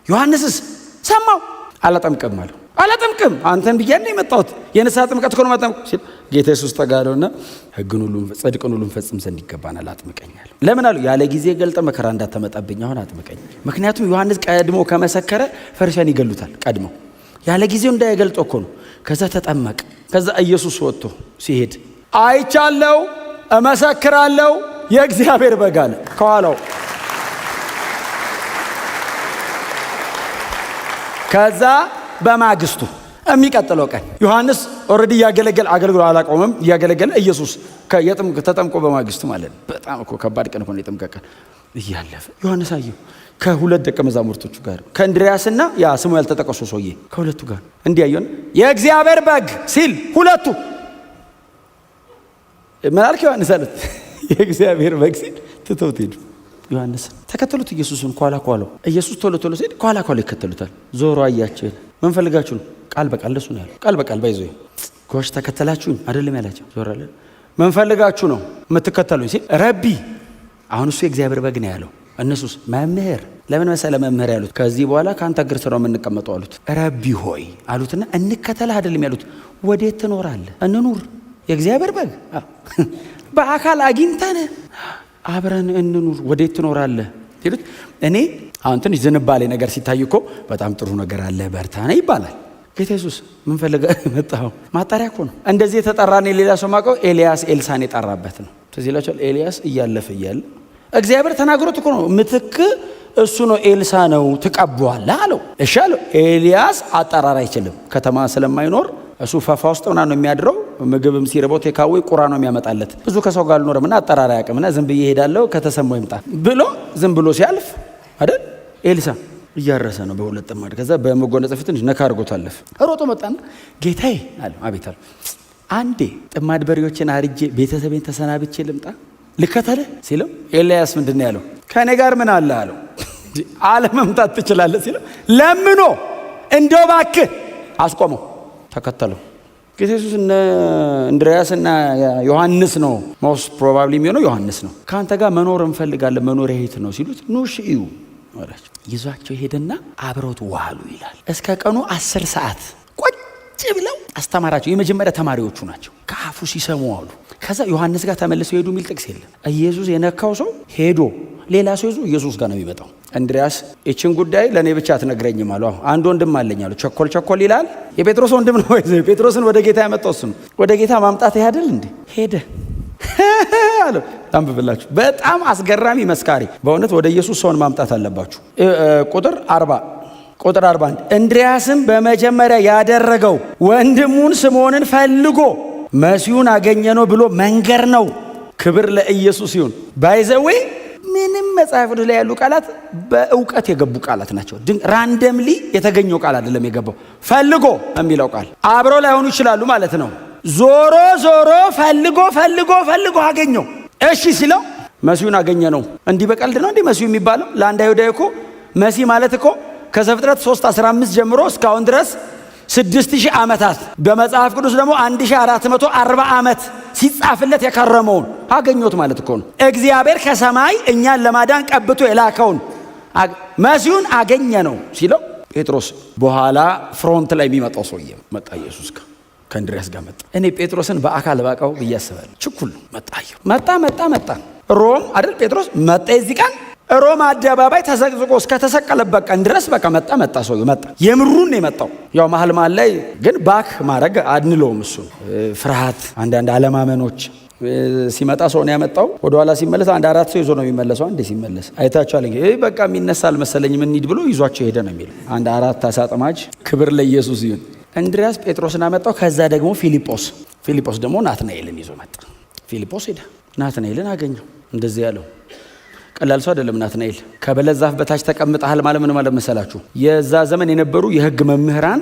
ዮሐንስስ ሰማው። አላጠምቅም አለው። አላጠምቅም አንተን ብያለሁ የመጣሁት የንስሐ ጥምቀት እኮ ነው ማጠምቅ ሲል ጌታ ኢየሱስ ተጋደውና ሕግን ሁሉ ጽድቅን ሁሉ ፈጽም ዘንድ ይገባናል አጥምቀኛል። ለምን አሉ? ያለ ጊዜ ገልጠ መከራ እንዳትመጣብኝ አሁን አጥምቀኝ። ምክንያቱም ዮሐንስ ቀድሞ ከመሰከረ ፈሪሳውያን ይገሉታል። ቀድሞ ያለ ጊዜው እንዳይገልጠው እኮ ነው። ከዛ ተጠመቀ። ከዛ ኢየሱስ ወጥቶ ሲሄድ አይቻለሁ፣ እመሰክራለሁ፣ የእግዚአብሔር በግ አለ ከኋላው። ከዛ በማግስቱ የሚቀጥለው ቀን ዮሐንስ ኦልሬዲ ያገለገለ አገልግሎ አላቆመም። ያገለገለ ኢየሱስ ተጠምቆ በማግስቱ ማለት ነው። በጣም እኮ ከባድ ቀን ሆነ። የጥምቀት ቀን እያለፈ ዮሐንስ አየው ከሁለት ደቀ መዛሙርቶቹ ጋር ከእንድሪያስና ያ ስሙ ያልተጠቀሰው ሰውዬ ከሁለቱ ጋር እንዲያየው የእግዚአብሔር በግ ሲል ሁለቱ መልአክ ዮሐንስ አሉት የእግዚአብሔር በግ ሲል ትተውት ሄዱ። ዮሐንስ ተከተሉት ኢየሱስን ኳላው ኢየሱስ ቶሎ ሲል ኳላው ይከተሉታል። ዞሮ አያቸው። ምን ፈልጋችሁ ነው? ቃል በቃል ለሱ ነው ያለው። ቃል በቃል ባይዞ ጎሽ ተከተላችሁኝ አይደለም ያላቸው። ዞር አለ። ምን ፈልጋችሁ ነው የምትከተሉኝ ሲል ረቢ፣ አሁን እሱ የእግዚአብሔር በግ ነው ያለው። እነሱስ መምህር። ለምን መሰለ መምህር ያሉት? ከዚህ በኋላ ካንተ እግር ስር ነው የምንቀመጠው አሉት። ረቢ ሆይ አሉትና እንከተልህ አይደለም ያሉት። ወዴት ትኖራለህ? እንኑር። የእግዚአብሔር በግ በአካል አግኝተን አብረን እንኑር። ወዴት ትኖራለህ ሲሉት እኔ አሁን ትንሽ ዝንባሌ ነገር ሲታይ እኮ በጣም ጥሩ ነገር አለ በርታ ነው ይባላል። ጌታ ኢየሱስ ምን ፈልገህ መጣኸው? ማጣሪያ እኮ ነው። እንደዚህ የተጠራን ሌላ ሰው ማቀው ኤልያስ ኤልሳን የጠራበት ነው። ስለዚህ ይላችኋል ኤልያስ እያለፈ እያለ እግዚአብሔር ተናግሮት እኮ ነው ምትክ እሱ ነው ኤልሳ ነው ትቀበዋለህ አለው። እሺ አለው። ኤልያስ አጠራር አይችልም። ከተማ ስለማይኖር እሱ ፈፋ ውስጥ ሆና ነው የሚያድረው። ምግብም ሲርቦት ቴካዌ ቁራ ነው የሚያመጣለት። ብዙ ከሰው ጋር አልኖርምና አጠራር አያውቅምና ዝም ብዬ እሄዳለሁ ከተሰማው ይምጣ ብሎ ዝም ብሎ ሲያልፍ አይደል ኤልሳ እያረሰ ነው በሁለት ጥማድ። ከዛ በመጎናጸፊያ ትንሽ ነካ አድርጎት አለፈ። ሮጦ መጣና ጌታዬ አለው። አቤት አለው። አንዴ ጥማድ በሬዎችን አርጄ ቤተሰቤን ተሰናብቼ ልምጣ ልከተልህ ሲለው ኤልያስ ምንድን ያለው? ከእኔ ጋር ምን አለ አለው። አለመምጣት ትችላለህ ሲለው ለምኖ እንደው እባክህ አስቆመው። ተከተለው። ጌታ ኢየሱስ እንድርያስና ዮሐንስ ነው ሞስት ፕሮባብሊ የሚሆነው ዮሐንስ ነው። ካንተ ጋር መኖር እንፈልጋለን መኖሪያ የት ነው ሲሉት ኑ እሺ እዩ አላቸው። ይዟቸው ሄደና አብረውት ዋሉ ይላል። እስከ ቀኑ 10 ሰዓት ቁጭ ብለው አስተማራቸው። የመጀመሪያ ተማሪዎቹ ናቸው። ከአፉ ሲሰሙ አሉ። ከዛ ዮሐንስ ጋር ተመልሰው ሄዱ የሚል ጥቅስ የለም። ኢየሱስ የነካው ሰው ሄዶ ሌላ ሰው ይዞ ኢየሱስ ጋር ነው የሚመጣው። እንድርያስ እቺን ጉዳይ ለኔ ብቻ አትነግረኝም አሉ። አንድ ወንድም አለኝ አሉ። ቸኮል ይላል። የጴጥሮስ ወንድም ነው። ጴጥሮስን ወደ ጌታ ያመጣው እሱ ነው። ወደ ጌታ ማምጣት ያድል እንዴ ሄደ አሉ። ታንብብላችሁ በጣም አስገራሚ መስካሪ። በእውነት ወደ ኢየሱስ ሰውን ማምጣት አለባችሁ። ቁጥር 41 እንድርያስም በመጀመሪያ ያደረገው ወንድሙን ስምዖንን ፈልጎ መሲሁን አገኘነው ብሎ መንገር ነው። ክብር ለኢየሱስ ይሁን። ባይዘዌ ምንም መጽሐፍ ላይ ያሉ ቃላት በእውቀት የገቡ ቃላት ናቸው። ራንደምሊ የተገኘው ቃል አይደለም የገባው። ፈልጎ የሚለው ቃል አብረው ላይሆኑ ይችላሉ ማለት ነው። ዞሮ ፈልጎ አገኘው። እሺ ሲለው መሲሁን አገኘ ነው። እንዲህ በቀልድ ነው እንዲህ መሲሁ የሚባለው? ለአንድ አይሁዳዊ እኮ መሲህ ማለት እኮ ከዘፍጥረት 3:15 ጀምሮ እስካሁን ድረስ 6000 ዓመታት በመጽሐፍ ቅዱስ ደግሞ 1440 ዓመት ሲጻፍለት የከረመውን አገኘሁት ማለት እኮ ነው። እግዚአብሔር ከሰማይ እኛን ለማዳን ቀብቶ የላከውን መሲሁን አገኘ ነው ሲለው ጴጥሮስ በኋላ ፍሮንት ላይ የሚመጣው ሰውዬ መጣ። ኢየሱስ ከእንድርያስ ጋር መጣ። እኔ ጴጥሮስን በአካል ባውቀው ብዬ አስባለሁ። ችኩል መጣ ሮም አይደል ጴጥሮስ መጣ። የዚህ ቀን ሮም አደባባይ ተዘቅዝቆ እስከተሰቀለበት ቀን ድረስ በቃ መጣ ሰውዬው መጣ። የምሩን ነው የመጣው። ያው መሀል ላይ ግን ባክ ማድረግ አንለውም። እሱ ፍርሃት፣ አንዳንድ አለማመኖች ሲመጣ ሰው ነው ያመጣው። ወደኋላ ሲመለስ 1-4 ሰው ይዞ ነው የሚመለሰው። አንዴ ሲመለስ አይታችኋል። በቃ የሚነሳ አልመሰለኝም እንሂድ ብሎ ይዟቸው ሄደ ነው የሚለው። 1-4 አሳጥማጅ። ክብር ለኢየሱስ ይሁን። እንድርያስ ጴጥሮስን አመጣው። ከዛ ደግሞ ፊልጶስ ደግሞ ናትናኤልን ይዞ መጣ። ፊልጶስ ሄደ፣ ናትናኤልን አገኘው። እንደዚህ ያለው ቀላል ሰው አይደለም ናትናኤል። ከበለስ ዛፍ በታች ተቀምጠሃል ማለት ምን ማለት መሰላችሁ? የዛ ዘመን የነበሩ የሕግ መምህራን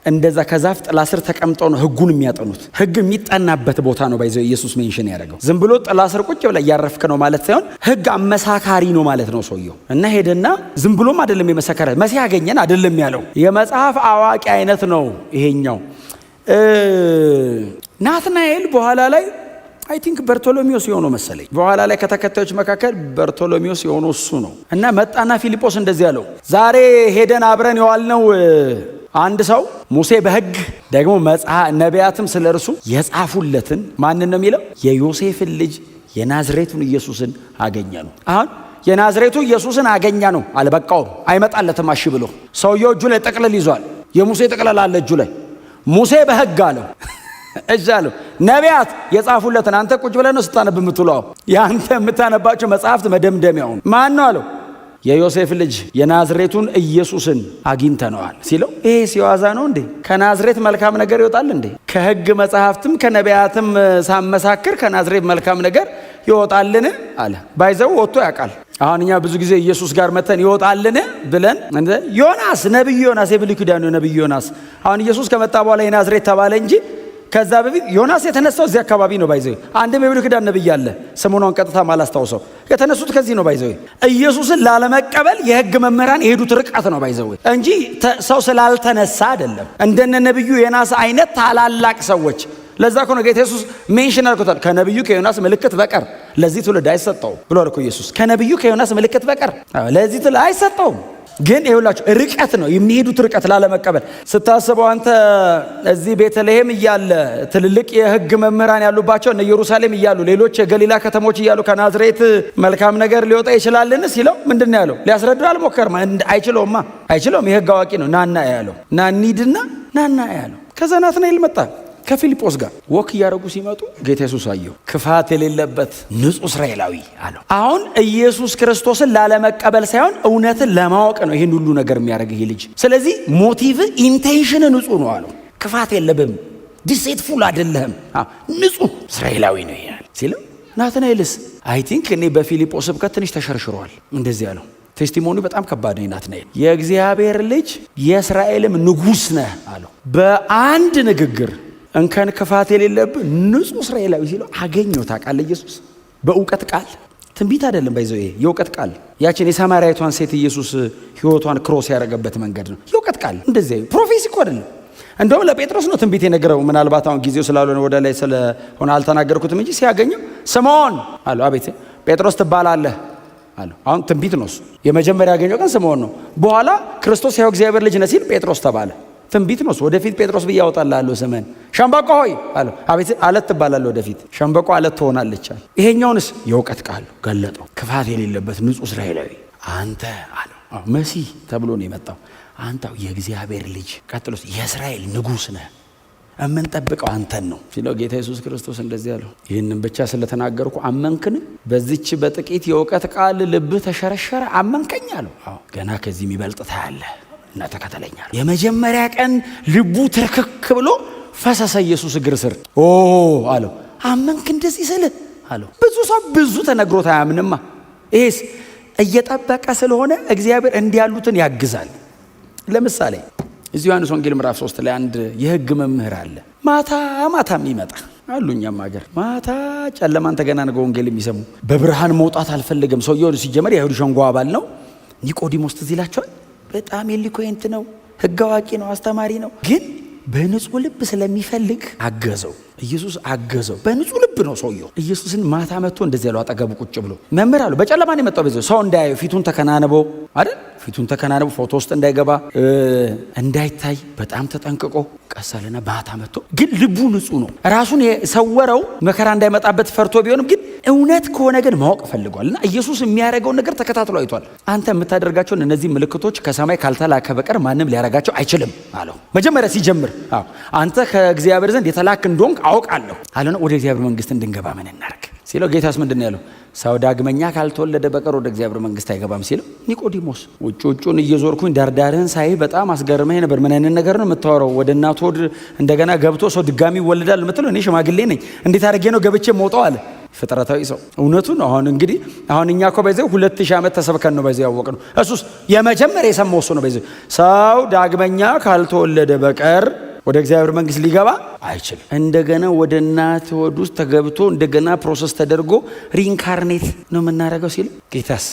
እንደዛ ከዛፍ ጥላ ስር ተቀምጠው ነው ሕጉን የሚያጠኑት። ሕግ የሚጠናበት ቦታ ነው። ባይዘው ኢየሱስ ሜንሽን ያደረገው ዝም ብሎ ጥላ ስር ቁጭ ብላ እያረፍክ ነው ማለት ሳይሆን ሕግ አመሳካሪ ነው ማለት ነው ሰውየው። እና ሄደና ዝም ብሎም አይደለም የመሰከረ መሲህ አገኘን አይደለም ያለው። የመጽሐፍ አዋቂ አይነት ነው ይሄኛው ናትናኤል። በኋላ ላይ አይ ቲንክ በርቶሎሜዎስ የሆነው መሰለኝ። በኋላ ላይ ከተከታዮች መካከል በርቶሎሜዎስ የሆነው እሱ ነው። እና መጣና ፊልጶስ እንደዚህ ያለው ዛሬ ሄደን አብረን የዋልነው አንድ ሰው ሙሴ በሕግ ደግሞ ነቢያትም ስለ እርሱ የጻፉለትን ማንን ነው የሚለው? የዮሴፍን ልጅ የናዝሬቱን ኢየሱስን አገኘ ነው። አሁን የናዝሬቱ ኢየሱስን አገኘ ነው አልበቃውም፣ አይመጣለትም። አሺ ብሎ ሰውየው እጁ ላይ ጥቅልል ይዟል። የሙሴ ጥቅልል አለ እጁ ላይ። ሙሴ በሕግ አለው እጃለሁ ነቢያት የጻፉለትን አንተ ቁጭ ብለህ ነው ስታነብ የምትውለው። ያንተ የምታነባቸው መጽሐፍት መደምደሚያውን ማን ነው አለው? የዮሴፍ ልጅ የናዝሬቱን ኢየሱስን አግኝተነዋል ሲለው ይሄ ሲዋዛ ነው እንዴ? ከናዝሬት መልካም ነገር ይወጣል እንዴ? ከሕግ መጽሐፍትም ከነቢያትም ሳመሳክር ከናዝሬት መልካም ነገር ይወጣልን አለ። ባይዘው ወጥቶ ያውቃል። አሁን እኛ ብዙ ጊዜ ኢየሱስ ጋር መተን ይወጣልን ብለን ዮናስ ነብዩ ዮናስ የብሉይ ኪዳኑ ነብዩ ዮናስ አሁን ኢየሱስ ከመጣ በኋላ የናዝሬት ተባለ እንጂ ከዛ በፊት ዮናስ የተነሳው እዚህ አካባቢ ነው። ባይዘው አንድም የብሉይ ኪዳን ነብይ አለ ስሙን ቀጥታ ማላስታውሰው የተነሱት ከዚህ ነው። ባይዘው ኢየሱስን ላለመቀበል የሕግ መምህራን የሄዱት ርቀት ነው ባይዘው እንጂ ሰው ስላልተነሳ አይደለም። እንደነ ነብዩ ዮናስ አይነት ታላላቅ ሰዎች ለዛ እኮ ነው ጌታ ኢየሱስ ሜንሽን አድርጎታል። ከነብዩ ከዮናስ ምልክት በቀር ለዚህ ትውልድ አይሰጠውም ብሏል እኮ ኢየሱስ። ከነብዩ ከዮናስ ምልክት በቀር ለዚህ ትውልድ አይሰጠውም። ግን ይኸውላችሁ ርቀት ነው የሚሄዱት፣ ርቀት ላለመቀበል ስታስበው አንተ እዚህ ቤተልሔም እያለ ትልልቅ የሕግ መምህራን ያሉባቸው እነ ኢየሩሳሌም እያሉ ሌሎች የገሊላ ከተሞች እያሉ ከናዝሬት መልካም ነገር ሊወጣ ይችላልን ሲለው ምንድን ነው ያለው? ሊያስረዳው አልሞከርም። አይችለውም። የሕግ አዋቂ ነው። ናና ያለው ናኒድና ናና ያለው። ከዛ ናትናኤል መጣ ከፊልጶስ ጋር ወክ እያደረጉ ሲመጡ ጌታ ኢየሱስ አየው። ክፋት የሌለበት ንጹሕ እስራኤላዊ አለው። አሁን ኢየሱስ ክርስቶስን ላለመቀበል ሳይሆን እውነትን ለማወቅ ነው ይህን ሁሉ ነገር የሚያደርግ ይሄ ልጅ። ስለዚህ ሞቲቭ ኢንቴንሽን ንጹሕ ነው አለው። ክፋት የለብም፣ ዲሴትፉል አይደለህም፣ ንጹሕ እስራኤላዊ ነው ይላል ሲለው ናትናኤልስ አይ ቲንክ እኔ በፊልጶስ ስብከት ትንሽ ተሸርሽሯል እንደዚህ አለው። ቴስቲሞኒ በጣም ከባድ ነው። ናትናኤል የእግዚአብሔር ልጅ የእስራኤልም ንጉሥ ነህ አለው። በአንድ ንግግር እንከን ክፋት የሌለብህ ንጹሕ እስራኤላዊ ሲለው አገኘው። ታውቃለህ ኢየሱስ በእውቀት ቃል ትንቢት አይደለም ባይዘው ይሄ የእውቀት ቃል ያችን የሳማርያዊቷን ሴት ኢየሱስ ሕይወቷን ክሮስ ያደረገበት መንገድ ነው። የእውቀት ቃል እንደዚህ ፕሮፌሲ እኮ አይደለም። እንደውም ለጴጥሮስ ነው ትንቢት የነገረው። ምናልባት አሁን ጊዜው ስላልሆነ ወደ ላይ ስለሆነ አልተናገርኩትም እንጂ ሲያገኘው ስምዖን አለው። አቤት ጴጥሮስ ትባላለህ አለው። አሁን ትንቢት ነው እሱ። የመጀመሪያ ያገኘው ቀን ስምዖን ነው። በኋላ ክርስቶስ ያው እግዚአብሔር ልጅ ነህ ሲል ጴጥሮስ ተባለ። ትንቢት ነው። ወደፊት ጴጥሮስ ብዬ አወጣልሃለሁ ስምህን። ሸምበቆ ሆይ አለው። አቤት አለት ትባላለህ ወደፊት። ሸምበቆ አለት ትሆናለች አለ። ይሄኛውንስ የእውቀት ቃል ገለጠው። ክፋት የሌለበት ንጹሕ እስራኤላዊ አንተ አለው። መሲህ ተብሎ ነው የመጣው። አንተ የእግዚአብሔር ልጅ፣ ቀጥሎስ የእስራኤል ንጉሥ ነህ፣ እምንጠብቀው አንተን ነው ሲለው ጌታ ኢየሱስ ክርስቶስ እንደዚህ አለው። ይህንን ብቻ ስለተናገርኩ አመንክን? በዚች በጥቂት የእውቀት ቃል ልብህ ተሸረሸረ አመንከኝ አለው። ገና ከዚህ የሚበልጥ ታያለህ እና ተከተለኛል። የመጀመሪያ ቀን ልቡ ትርክክ ብሎ ፈሰሰ ኢየሱስ እግር ስር አለው። አመንክ እንደዚህ ስል አለው። ብዙ ሰው ብዙ ተነግሮት አያምንማ። ይሄስ እየጠበቀ ስለሆነ እግዚአብሔር እንዲህ ያሉትን ያግዛል። ለምሳሌ እዚህ ዮሐንስ ወንጌል ምዕራፍ 3 ላይ አንድ የሕግ መምህር አለ። ማታ የሚመጣ አሉ። እኛም ሀገር ማታ ጨለማን ተገናንገው ወንጌል የሚሰሙ በብርሃን መውጣት አልፈለገም። ሰውየው ሲጀመር የአይሁድ ሸንጎ አባል ነው። ኒቆዲሞስ ትዝ ይላቸዋል። በጣም ኤሊኮንት ነው፣ ሕግ አዋቂ ነው፣ አስተማሪ ነው። ግን በንጹህ ልብ ስለሚፈልግ አገዘው። ኢየሱስ አገዘው። በንጹህ ልብ ነው ሰውየው። ኢየሱስን ማታ መጥቶ እንደዚህ ያለው አጠገቡ ቁጭ ብሎ መምህር አለው። በጨለማ ነው የመጣው። በዚህ ሰው እንዳያየው ፊቱን ተከናንቦ አይደል? ፊቱን ተከናንቦ ፎቶ ውስጥ እንዳይገባ እንዳይታይ በጣም ተጠንቅቆ ቀሰለና ማታ መጥቶ ግን ልቡ ንጹህ ነው። ራሱን የሰወረው መከራ እንዳይመጣበት ፈርቶ ቢሆንም ግን እውነት ከሆነ ግን ማወቅ ፈልጓልና ኢየሱስ የሚያደርገውን ነገር ተከታትሎ አይቷል። አንተ የምታደርጋቸውን እነዚህ ምልክቶች ከሰማይ ካልተላከ በቀር ማንም ሊያደርጋቸው አይችልም አለው። መጀመሪያ ሲጀምር አንተ ከእግዚአብሔር ዘንድ የተላክ እንደሆንክ አውቃለሁ አለና ወደ እግዚአብሔር መንግስት እንድንገባ ምን እናርግ ሲለው ጌታስ ምንድን ነው ያለው? ሰው ዳግመኛ ካልተወለደ በቀር ወደ እግዚአብሔር መንግስት አይገባም ሲለው ኒቆዲሞስ ውጩን እየዞርኩኝ ዳርዳርህን ሳይ በጣም አስገርመኝ ነበር። ምን አይነት ነገር ነው የምታወራው? ወደ እናቱ ሆድ እንደገና ገብቶ ሰው ድጋሚ ይወለዳል የምትለው? እኔ ሽማግሌ ነኝ፣ እንዴት አድርጌ ነው ገብቼ መውጣው አለ። ፍጥረታዊ ሰው እውነቱን አሁን እንግዲህ እኛ እኮ በዚህ 2000 ዓመት ተሰብከን ነው በዚህ ያወቅነው። እሱስ የመጀመሪያ የሰማው እሱ ነው። በዚህ ሰው ዳግመኛ ካልተወለደ በቀር ወደ እግዚአብሔር መንግስት ሊገባ አይችልም። እንደገና ወደ እናት ሆድ ውስጥ ተገብቶ እንደገና ፕሮሰስ ተደርጎ ሪኢንካርኔት ነው የምናደርገው ሲል ጌታስ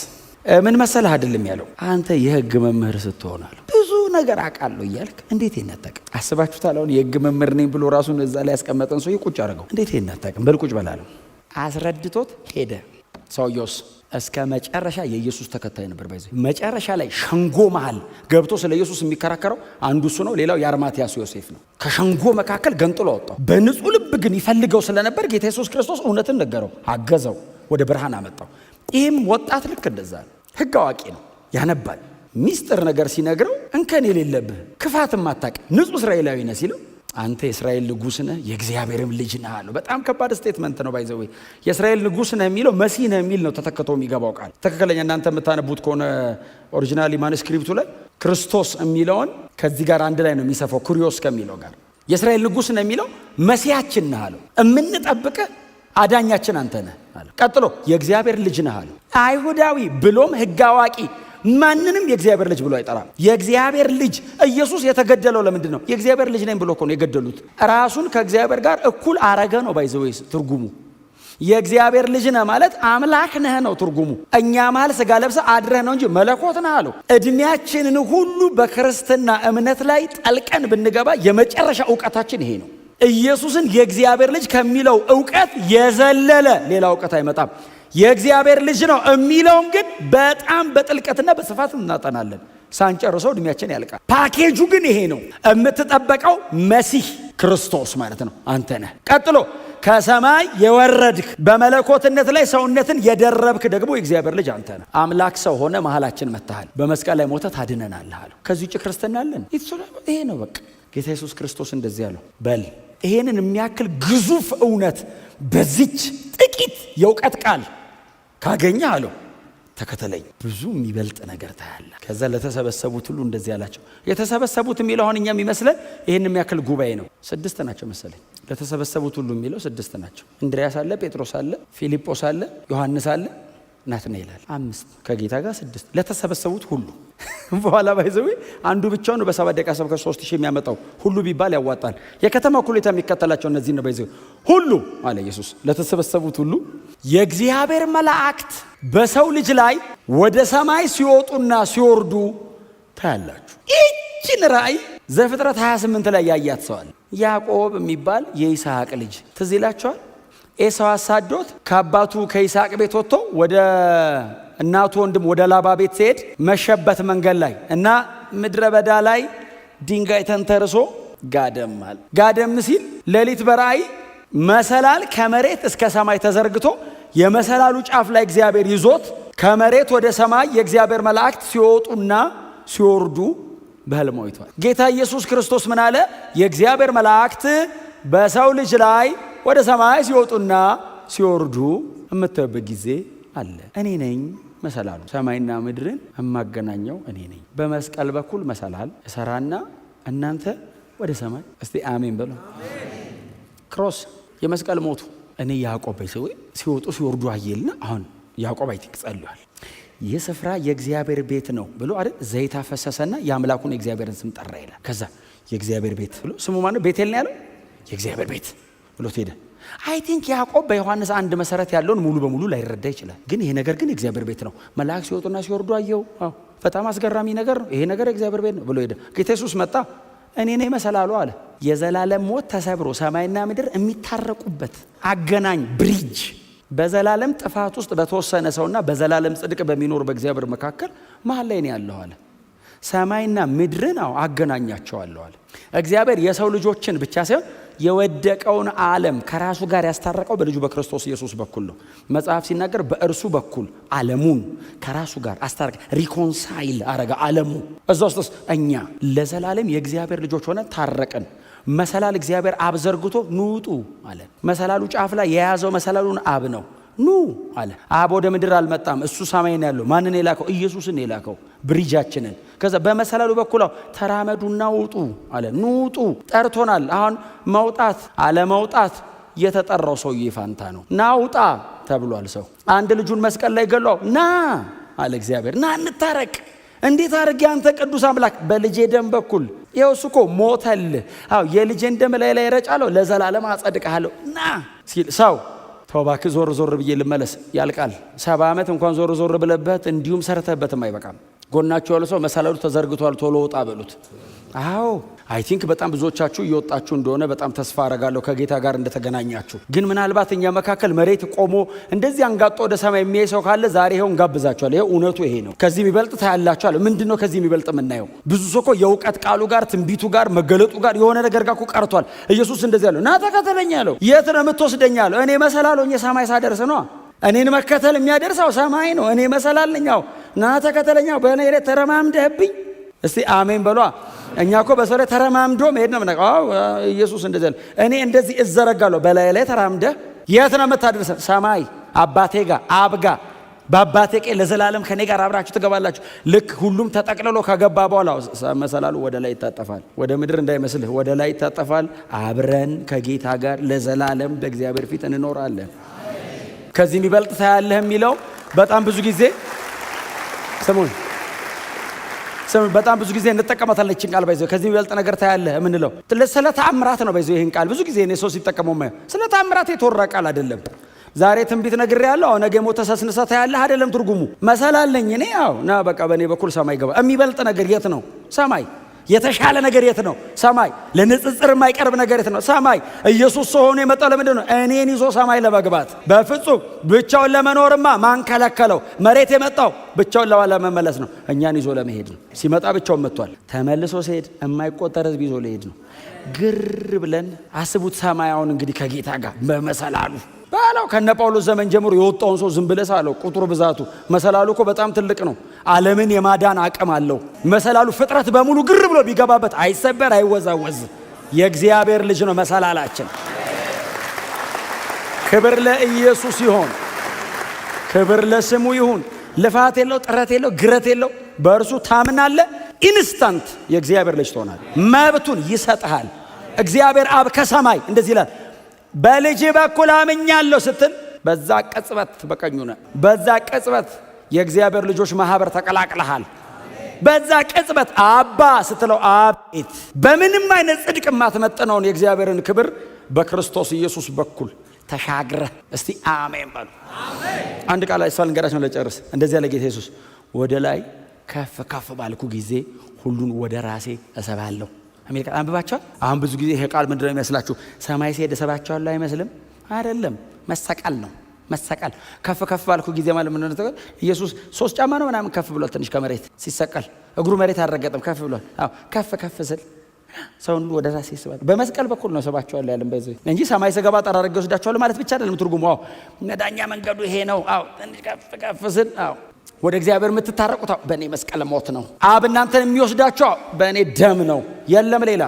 ምን መሰለህ አይደለም ያለው፣ አንተ የሕግ መምህር ስትሆን አለው ብዙ ነገር አውቃለሁ እያልክ እንዴት ይነጠቅ? አስባችሁታል? አሁን የሕግ መምህር ነኝ ብሎ ራሱን እዛ ላይ ያስቀመጠን ሰው ቁጭ አድርገው እንዴት ይነጠቅም? በል ቁጭ በላለው አስረድቶት ሄደ። ሰውየውስ እስከ መጨረሻ የኢየሱስ ተከታይ ነበር። ባይዘ መጨረሻ ላይ ሸንጎ መሃል ገብቶ ስለ ኢየሱስ የሚከራከረው አንዱ እሱ ነው። ሌላው የአርማትያስ ዮሴፍ ነው። ከሸንጎ መካከል ገንጥሎ አወጣው። በንጹህ ልብ ግን ይፈልገው ስለነበር ጌታ ኢየሱስ ክርስቶስ እውነትን ነገረው፣ አገዘው፣ ወደ ብርሃን አመጣው። ይህም ወጣት ልክ እንደዛ ነው። ሕግ አዋቂ ነው፣ ያነባል። ሚስጥር ነገር ሲነግረው እንከን የሌለብህ ክፋት ማታቅ ንጹህ እስራኤላዊ ነህ ሲለው አንተ የእስራኤል ንጉሥ ነህ የእግዚአብሔርም ልጅ ነህ አለው። በጣም ከባድ ስቴትመንት ነው። ባይዘው የእስራኤል ንጉሥ ነህ የሚለው መሲህ ነህ የሚል ነው ተተክቶ የሚገባው ቃል። ትክክለኛ እናንተ የምታነቡት ከሆነ ኦሪጂናሊ ማኑስክሪፕቱ ላይ ክርስቶስ የሚለውን ከዚህ ጋር አንድ ላይ ነው የሚሰፋው ኩሪዮስ ከሚለው ጋር። የእስራኤል ንጉሥ ነህ የሚለው መሲያችን ነህ አለው። እምንጠብቅ አዳኛችን አንተ ነህ አለው። ቀጥሎ የእግዚአብሔር ልጅ ነህ አለው። አይሁዳዊ ብሎም ሕግ አዋቂ ማንንም የእግዚአብሔር ልጅ ብሎ አይጠራም። የእግዚአብሔር ልጅ ኢየሱስ የተገደለው ለምንድን ነው? የእግዚአብሔር ልጅ ነኝ ብሎ እኮ ነው የገደሉት። ራሱን ከእግዚአብሔር ጋር እኩል አረገ ነው ባይዘወይስ ትርጉሙ። የእግዚአብሔር ልጅ ነህ ማለት አምላክ ነህ ነው ትርጉሙ። እኛ መሃል ስጋ ለብሰ አድረህ ነው እንጂ መለኮት ነህ አለው። እድሜያችንን ሁሉ በክርስትና እምነት ላይ ጠልቀን ብንገባ የመጨረሻ እውቀታችን ይሄ ነው። ኢየሱስን የእግዚአብሔር ልጅ ከሚለው እውቀት የዘለለ ሌላ እውቀት አይመጣም። የእግዚአብሔር ልጅ ነው የሚለውን ግን በጣም በጥልቀትና በስፋት እናጠናለን። ሳንጨርሰው እድሜያችን ያልቃል። ፓኬጁ ግን ይሄ ነው። የምትጠበቀው መሲህ ክርስቶስ ማለት ነው አንተ ነህ። ቀጥሎ ከሰማይ የወረድክ በመለኮትነት ላይ ሰውነትን የደረብክ ደግሞ የእግዚአብሔር ልጅ አንተ ነህ። አምላክ ሰው ሆነ መሃላችን መታሃል። በመስቀል ላይ ሞተ ታድነናለህ አለው። ከዚህ ውጭ ክርስትና አለን? ይሄ ነው በቃ። ጌታ ኢየሱስ ክርስቶስ እንደዚህ አለው፣ በል ይሄንን የሚያክል ግዙፍ እውነት በዚች ጥቂት የእውቀት ቃል ካገኘ አለው ተከተለኝ፣ ብዙ የሚበልጥ ነገር ታያለህ። ከዛ ለተሰበሰቡት ሁሉ እንደዚህ አላቸው። የተሰበሰቡት የሚለው አሁን እኛ የሚመስለን ይህን የሚያክል ጉባኤ ነው። 6 ናቸው መሰለኝ። ለተሰበሰቡት ሁሉ የሚለው 6 ናቸው። እንድሪያስ አለ፣ ጴጥሮስ አለ፣ ፊልጶስ አለ፣ ዮሐንስ አለ፣ ናትናኤል አለ። 5 ከጌታ ጋር 6 ለተሰበሰቡት ሁሉ። በኋላ ባይዘው አንዱ ብቻውን ነው በ7 ደቂቃ ሰብከ 3000 የሚያመጣው። ሁሉ ቢባል ያዋጣል። የከተማ ኩሌታ የሚከተላቸው እነዚህ ነው። ባይዘው ሁሉ አለ ኢየሱስ ለተሰበሰቡት ሁሉ የእግዚአብሔር መላእክት በሰው ልጅ ላይ ወደ ሰማይ ሲወጡና ሲወርዱ ታያላችሁ። ይህችን ራእይ ዘፍጥረት 28 ላይ ያያት ሰዋል። ያዕቆብ የሚባል የይስሐቅ ልጅ ትዝ ይላችኋል። ኤሳው አሳዶት ከአባቱ ከይስሐቅ ቤት ወጥቶ ወደ እናቱ ወንድም ወደ ላባ ቤት ሲሄድ መሸበት መንገድ ላይ እና ምድረ በዳ ላይ ድንጋይ ተንተርሶ ጋደም አለ። ጋደም ሲል ሌሊት በራእይ መሰላል ከመሬት እስከ ሰማይ ተዘርግቶ የመሰላሉ ጫፍ ላይ እግዚአብሔር ይዞት ከመሬት ወደ ሰማይ የእግዚአብሔር መላእክት ሲወጡና ሲወርዱ በሕልሙ አይቷል። ጌታ ኢየሱስ ክርስቶስ ምን አለ? የእግዚአብሔር መላእክት በሰው ልጅ ላይ ወደ ሰማይ ሲወጡና ሲወርዱ የምታዩበት ጊዜ አለ። እኔ ነኝ መሰላሉ። ሰማይና ምድርን የማገናኘው እኔ ነኝ። በመስቀል በኩል መሰላል እሰራና እናንተ ወደ ሰማይ። እስቲ አሜን በሉ። ክሮስ የመስቀል ሞቱ። እኔ ያዕቆብ በይሰው ሲወጡ ሲወርዱ አየልና አሁን ያዕቆብ አይቲክ ጸልሏል። ይህ ስፍራ የእግዚአብሔር ቤት ነው ብሎ አይደል ዘይት አፈሰሰና የአምላኩን የእግዚአብሔርን ስም ጠራ ይላል። ከዛ የእግዚአብሔር ቤት ብሎ ስሙ ማነው? ቤቴል ነው ያለው። የእግዚአብሔር ቤት ብሎ ሄደ። አይ ቲንክ ያዕቆብ በዮሐንስ 1 መሰረት ያለውን ሙሉ በሙሉ ላይረዳ ይችላል። ግን ይሄ ነገር ግን የእግዚአብሔር ቤት ነው። መላእክት ሲወጡና ሲወርዱ አየው። በጣም አስገራሚ ነገር ነው። ይሄ ነገር የእግዚአብሔር ቤት ነው ብሎ ሄደ። ጌታ ኢየሱስ መጣ። እኔ ነኝ መሰላሉ አለ። የዘላለም ሞት ተሰብሮ ሰማይና ምድር የሚታረቁበት አገናኝ ብሪጅ፣ በዘላለም ጥፋት ውስጥ በተወሰነ ሰውና በዘላለም ጽድቅ በሚኖር በእግዚአብሔር መካከል መሀል ላይ ነው ያለው አለ። ሰማይና ምድርን አገናኛቸዋለሁ አለ። እግዚአብሔር የሰው ልጆችን ብቻ ሳይሆን የወደቀውን ዓለም ከራሱ ጋር ያስታረቀው በልጁ በክርስቶስ ኢየሱስ በኩል ነው። መጽሐፍ ሲናገር በእርሱ በኩል ዓለሙን ከራሱ ጋር አስታረቀ፣ ሪኮንሳይል አረጋ። ዓለሙ እዛ ውስጥ እኛ ለዘላለም የእግዚአብሔር ልጆች ሆነ ታረቀን። መሰላል እግዚአብሔር አብ ዘርግቶ ኑጡ አለ። መሰላሉ ጫፍ ላይ የያዘው መሰላሉን አብ ነው። ኑ አለ። አብ ወደ ምድር አልመጣም። እሱ ሰማይ ነው ያለው። ማንን የላከው? ኢየሱስን የላከው፣ ብሪጃችንን። ከዛ በመሰላሉ በኩል ተራመዱና ውጡ አለ። ኑጡ ጠርቶናል። አሁን መውጣት አለመውጣት የተጠራው ሰውዬ ፋንታ ነው። ናውጣ ተብሏል። ሰው አንድ ልጁን መስቀል ላይ ገሏው። ና አለ እግዚአብሔር፣ ና እንታረቅ። እንዴት አድርጌ አንተ ቅዱስ አምላክ በልጄ ደም በኩል ይኸው እሱ እኮ ሞተልህ። አዎ የልጄን ደም ላይ ረጫለሁ፣ ለዘላለም አጸድቅሃለሁ ና ሲል ሰው ተባክ ዞር ዞር ብዬ ልመለስ ያልቃል። 70 ዓመት እንኳን ዞር ዞር ብለበት እንዲሁም ሰርተበትም አይበቃም። ጎናችሁ ያለው ሰው መሰላሉ ተዘርግቷል ቶሎ ወጣ በሉት። አዎ አይ ቲንክ በጣም ብዙዎቻችሁ እየወጣችሁ እንደሆነ በጣም ተስፋ አረጋለሁ ከጌታ ጋር እንደተገናኛችሁ። ግን ምናልባት እኛ መካከል መሬት ቆሞ እንደዚህ አንጋጦ ወደ ሰማይ የሚያይ ሰው ካለ ዛሬ ይሄው እንጋብዛችኋል። ይሄው እውነቱ ይሄ ነው። ከዚህ የሚበልጥ ታያላችኋል። ምንድነው ከዚህ የሚበልጥ የምናየው? ብዙ ሰው እኮ የእውቀት ቃሉ ጋር ትንቢቱ ጋር መገለጡ ጋር የሆነ ነገር ጋር እኮ ቀርቷል። ኢየሱስ እንደዚህ ያለው ና ተከተለኝ ያለው የት ነው የምትወስደኝ ያለው? እኔ መሰላልሆኜ ሰማይ ሳደርስ ነው። እኔን መከተል የሚያደርሰው ሰማይ ነው። እኔ መሰላል ነኝ። ና ተከተለኛው በእኔ ላይ ተረማምደህብኝ እስቲ አሜን በሏ። እኛ እኮ በሰው ላይ ተረማምዶ መሄድ ነው ምናቀው። ኢየሱስ እንደዚህ አለ፣ እኔ እንደዚህ እዘረጋለሁ በላይ ላይ ተራምደ የት ነው የምታደርሰን? ሰማይ አባቴ ጋር አብ ጋር በአባቴ ቀኝ ለዘላለም ከኔ ጋር አብራችሁ ትገባላችሁ። ልክ ሁሉም ተጠቅልሎ ከገባ በኋላ መሰላሉ ወደ ላይ ይታጠፋል። ወደ ምድር እንዳይመስልህ ወደ ላይ ይታጠፋል። አብረን ከጌታ ጋር ለዘላለም በእግዚአብሔር ፊት እንኖራለን። ከዚህ የሚበልጥ ታያለህ የሚለው በጣም ብዙ ጊዜ ስሙን በጣም ብዙ ጊዜ እንጠቀማታለን ይህችን ቃል ባይዘው። ከዚህ የሚበልጥ ነገር ታያለህ የምንለው ስለ ተአምራት ነው ባይዘው። ይህን ቃል ብዙ ጊዜ እኔ ሰው ሲጠቀመው ማየው ስለ ተአምራት የተወራ ቃል አይደለም። ዛሬ ትንቢት ነግሬያለሁ፣ አሁን ነገ ሞተ ተሰስነሳ ታያለህ አይደለም ትርጉሙ። መሰላለኝ እኔ ና በቃ በእኔ በኩል ሰማይ ገባ። የሚበልጥ ነገር የት ነው? ሰማይ። የተሻለ ነገር የት ነው? ሰማይ። ለንጽጽር የማይቀርብ ነገር የት ነው? ሰማይ። ኢየሱስ ሰው ሆኖ የመጣው ለምንድን ነው? እኔን ይዞ ሰማይ ለመግባት። በፍጹም ብቻውን ለመኖርማ ማን ከለከለው? መሬት የመጣው ብቻውን ለመመለስ ነው፣ እኛን ይዞ ለመሄድ ነው። ሲመጣ ብቻውን መጥቷል። ተመልሶ ሲሄድ የማይቆጠር ሕዝብ ይዞ ሊሄድ ነው። ግር ብለን አስቡት። ሰማያውን እንግዲህ ከጌታ ጋር በመሰላሉ ባለው ከነ ጳውሎስ ዘመን ጀምሮ የወጣውን ሰው ዝም ብለህ ሳለው ቁጥሩ ብዛቱ መሰላሉ እኮ በጣም ትልቅ ነው። ዓለምን የማዳን አቅም አለው መሰላሉ። ፍጥረት በሙሉ ግር ብሎ ቢገባበት አይሰበር አይወዛወዝ። የእግዚአብሔር ልጅ ነው መሰላላችን። ክብር ለኢየሱስ ይሁን፣ ክብር ለስሙ ይሁን። ልፋት የለው፣ ጥረት የለው፣ ግረት የለው። በእርሱ ታምናለህ፣ ኢንስታንት የእግዚአብሔር ልጅ ትሆናለህ። መብቱን ይሰጥሃል። እግዚአብሔር አብ ከሰማይ እንደዚህ ይላል፣ በልጅ በኩል አምኛለሁ ስትል በዛ ቅጽበት በቀኙ ነህ። በዛ ቅጽበት የእግዚአብሔር ልጆች ማህበር ተቀላቅለሃል። በዛ ቅጽበት አባ ስትለው አቤት። በምንም አይነት ጽድቅ የማትመጥነውን የእግዚአብሔርን ክብር በክርስቶስ ኢየሱስ በኩል ተሻግረህ እስቲ አሜን በሉ። አንድ ቃል ላይ ሳልንገራችሁ ለጨርስ። እንደዚህ ያለ ጌታ ኢየሱስ ወደ ላይ ከፍ ከፍ ባልኩ ጊዜ ሁሉን ወደ ራሴ እሰባለሁ። አሜሪካ አንብባቸዋል። አሁን ብዙ ጊዜ ይሄ ቃል ምንድነው የሚመስላችሁ? ሰማይ ሲሄድ እሰባቸዋለሁ አይመስልም? አይደለም፣ መሰቀል ነው። መሰቀል ከፍ ከፍ ባልኩ ጊዜ ማለት ምን ነው? ኢየሱስ 3 ጫማ ነው ምናምን ከፍ ብሏል። ትንሽ ከመሬት ሲሰቀል እግሩ መሬት አልረገጠም፣ ከፍ ብሏል። አዎ ከፍ ከፍ ስል ሰውን ወደ ራሴ ይስባል። በመስቀል በኩል ነው እሰባቸዋለሁ ያለን በዚህ እንጂ ሰማይ ስገባ ጠራርጌ ወስዳቸዋለሁ ማለት ብቻ አይደለም ትርጉሙ። አዎ መዳኛ መንገዱ ይሄ ነው። አዎ ትንሽ ከፍ ከፍ ስል አዎ ወደ እግዚአብሔር የምትታረቁት በእኔ መስቀል ሞት ነው። አብ እናንተን የሚወስዳቸው በእኔ ደም ነው። የለም ሌላ።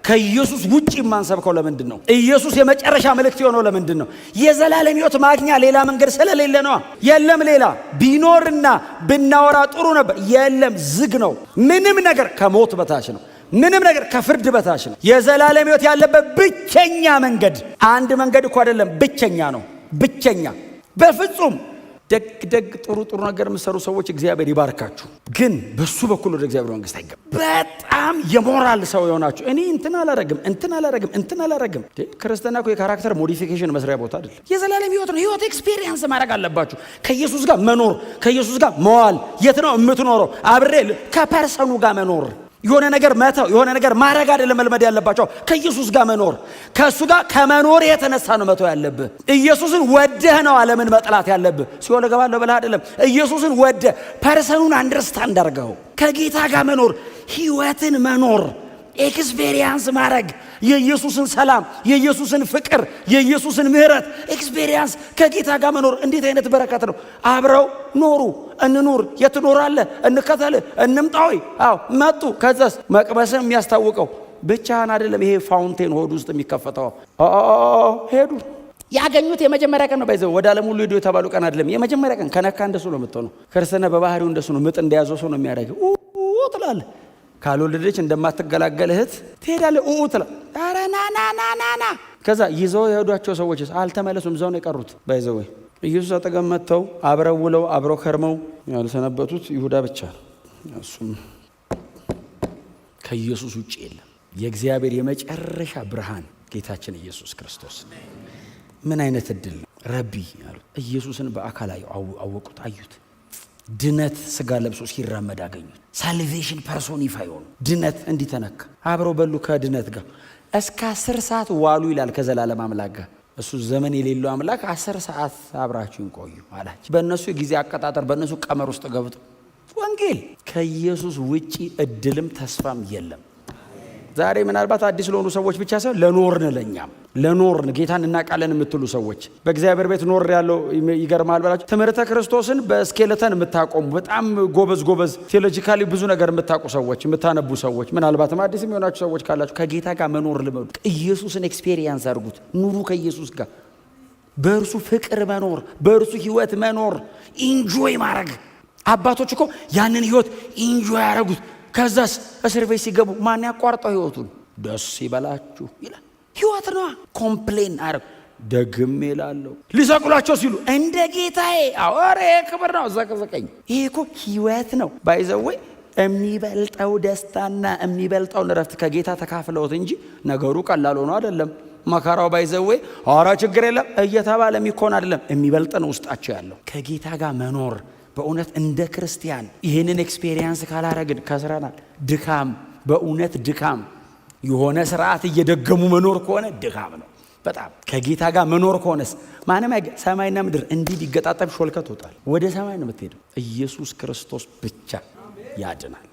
ከኢየሱስ ውጪ የማንሰብከው ለምንድን ነው? ኢየሱስ የመጨረሻ መልእክት የሆነው ለምንድን ነው? የዘላለም ሕይወት ማግኛ ሌላ መንገድ ስለሌለ ነው። የለም ሌላ። ቢኖርና ብናወራ ጥሩ ነበር። የለም፣ ዝግ ነው። ምንም ነገር ከሞት በታች ነው። ምንም ነገር ከፍርድ በታች ነው። የዘላለም ሕይወት ያለበት ብቸኛ መንገድ፣ አንድ መንገድ እኮ አይደለም፣ ብቸኛ ነው። ብቸኛ በፍጹም ደግ ጥሩ ነገር የምትሰሩ ሰዎች እግዚአብሔር ይባርካችሁ። ግን በሱ በኩል ወደ እግዚአብሔር መንግስት አይገባም። በጣም የሞራል ሰው የሆናችሁ እኔ እንትን አላረግም። ክርስትና እኮ የካራክተር ሞዲፊኬሽን መስሪያ ቦታ አይደለም። የዘላለም ሕይወት ነው። ሕይወት ኤክስፒሪየንስ ማድረግ አለባችሁ። ከኢየሱስ ጋር መኖር፣ ከኢየሱስ ጋር መዋል። የት ነው የምትኖረው? አብሬ ከፐርሰኑ ጋር መኖር። የሆነ ነገር መተው፣ የሆነ ነገር ማድረግ አይደለም መልመድ ያለባቸው። ከኢየሱስ ጋር መኖር። ከእሱ ጋር ከመኖር የተነሳ ነው መተው ያለብህ። ኢየሱስን ወደህ ነው ዓለምን መጥላት ያለብህ። ሲኦል እገባለሁ ብለህ አይደለም። ኢየሱስን ወደህ ፐርሰኑን አንደርስታንድ አድርገው ከጌታ ጋር መኖር፣ ህይወትን መኖር፣ ኤክስፔሪየንስ ማድረግ፣ የኢየሱስን ሰላም፣ የኢየሱስን ፍቅር፣ የኢየሱስን ምህረት ኤክስፔሪየንስ ከጌታ ጋር መኖር እንዴት አይነት በረከት ነው! አብረው ኖሩ። እንኑር። የት ትኖራለህ? እንከተል፣ እንምጣዊ። አዎ መጡ። ከዛስ መቅበስም የሚያስታውቀው ብቻህን አይደለም። ይሄ ፋውንቴን ሆድ ውስጥ የሚከፈተው ሄዱ። ያገኙት የመጀመሪያ ቀን ነው። ባይዘው ወደ ዓለም ሁሉ ሄዱ የተባሉ ቀን አይደለም። የመጀመሪያ ቀን ከነካ እንደሱ ነው የምትሆነው። ክርስትና በባህሪው እንደሱ ነው። ምጥ እንደያዘው ሰው ነው የሚያደርገው። ትላለህ። ካልወለደች እንደማትገላገል እህት ትሄዳለህ። ትላለህ። ኧረ ና። ከዛ ይዘው የሄዷቸው ሰዎች አልተመለሱም። እዛው ነው የቀሩት። ባይዘው ኢየሱስ አጠገብ መጥተው አብረው ውለው አብረው ከርመው ያልሰነበቱት ይሁዳ ብቻ ነው። እሱም ከኢየሱስ ውጭ የለም። የእግዚአብሔር የመጨረሻ ብርሃን ጌታችን ኢየሱስ ክርስቶስ። ምን አይነት እድል ነው! ረቢ አሉት። ኢየሱስን በአካል አወቁት፣ አዩት። ድነት ስጋ ለብሶ ሲራመድ አገኙት። ሳልቬሽን ፐርሶኒፋይ ሆኑ። ድነት እንዲተነካ አብረው በሉ ከድነት ጋር እስከ 10 ሰዓት ዋሉ ይላል ከዘላለም አምላክ ጋር። እሱ ዘመን የሌለው አምላክ 10 ሰዓት አብራችሁን ቆዩ አላቸው። በእነሱ የጊዜ አቀጣጠር በእነሱ ቀመር ውስጥ ገብቶ ወንጌል ከኢየሱስ ውጪ እድልም ተስፋም የለም። ዛሬ ምናልባት አዲስ ለሆኑ ሰዎች ብቻ ሳይሆን ለኖርን ለኛም ለኖርን ጌታን እናውቃለን የምትሉ ሰዎች በእግዚአብሔር ቤት ኖር ያለው ይገርማል ብላችሁ ትምህርተ ክርስቶስን በስኬለተን የምታቆሙ በጣም ጎበዝ ቴዎሎጂካሊ ብዙ ነገር የምታውቁ ሰዎች የምታነቡ ሰዎች ምናልባትም አዲስ የሚሆናችሁ ሰዎች ካላችሁ ከጌታ ጋር መኖር ልመዱ። ኢየሱስን ኤክስፔሪየንስ አድርጉት። ኑሩ ከኢየሱስ ጋር በእርሱ ፍቅር መኖር፣ በእርሱ ህይወት መኖር፣ ኢንጆይ ማድረግ። አባቶች እኮ ያንን ህይወት ኢንጆይ ያደረጉት። ከዛስ እስር ቤት ሲገቡ ማን ያቋርጠው ህይወቱን? ደስ ይበላችሁ ይላል። ህይወት ነው። ኮምፕሌን አረግ ደግም ይላለው። ሊሰቅሏቸው ሲሉ እንደ ጌታዬ አወሬ ክብር ነው ዘቀዘቀኝ። ይሄ እኮ ህይወት ነው። ባይዘወይ የሚበልጠው ደስታና የሚበልጠውን ረፍት ከጌታ ተካፍለውት እንጂ ነገሩ ቀላል ሆኖ አይደለም። መከራው ባይዘወይ ኧረ ችግር የለም እየተባለ የሚኮን አይደለም። የሚበልጠን ውስጣቸው ያለው ከጌታ ጋር መኖር። በእውነት እንደ ክርስቲያን ይህንን ኤክስፔሪየንስ ካላረግን ከስረናል። ድካም፣ በእውነት ድካም። የሆነ ስርዓት እየደገሙ መኖር ከሆነ ድካም ነው በጣም። ከጌታ ጋር መኖር ከሆነስ ማንም ሰማይና ምድር እንዲህ ቢገጣጠም ሾልከት ወጣል። ወደ ሰማይ ነው የምትሄደው። ኢየሱስ ክርስቶስ ብቻ ያድናል።